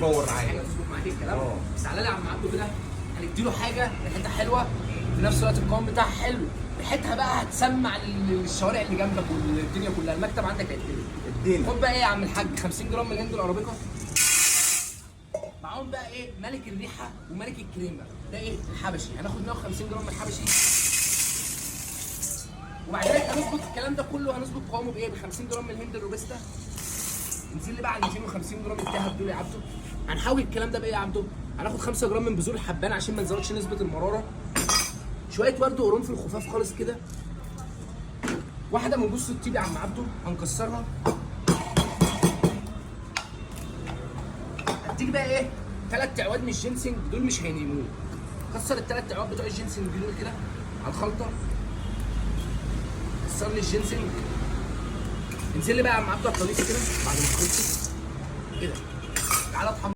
باور معايا. حاجه تظبط معاك الكلام. بس تعالى لي يا عم عبده كده هنديله حاجه ريحتها حلوه في نفس الوقت القوام بتاعها حلو، ريحتها بقى هتسمع للشوارع اللي جنبك والدنيا كلها. المكتب عندك هيتقلب. ادينا. خد بقى ايه يا عم الحاج 50 جرام من الهند الارابيكا معاهم بقى ايه ملك الريحه وملك الكريمه ده ايه الحبشي. هناخد 150 جرام من الحبشي وبعدين هنظبط الكلام ده كله. هنظبط قوامه بايه ب 50 جرام من الهند الروبستا. ننزل لي بقى على 250 جرام الدهب دول يا عبده. هنحاول الكلام ده بايه يا عبده. هناخد 5 جرام من بذور الحبان عشان ما نزودش نسبه المراره. شويه ورد قرنفل خفاف خالص كده. واحده من جوز الطيب يا عم عبده هنكسرها. هديك بقى ايه 3 عواد من الجينسنج دول مش هينيموك. كسر ال3 عواد بتوع الجينسنج دول كده على الخلطه. كسر لي الجينسنج. انزل لي بقى يا عم عبده الطليس كده بعد ما تخلص كده. تعالى اطحن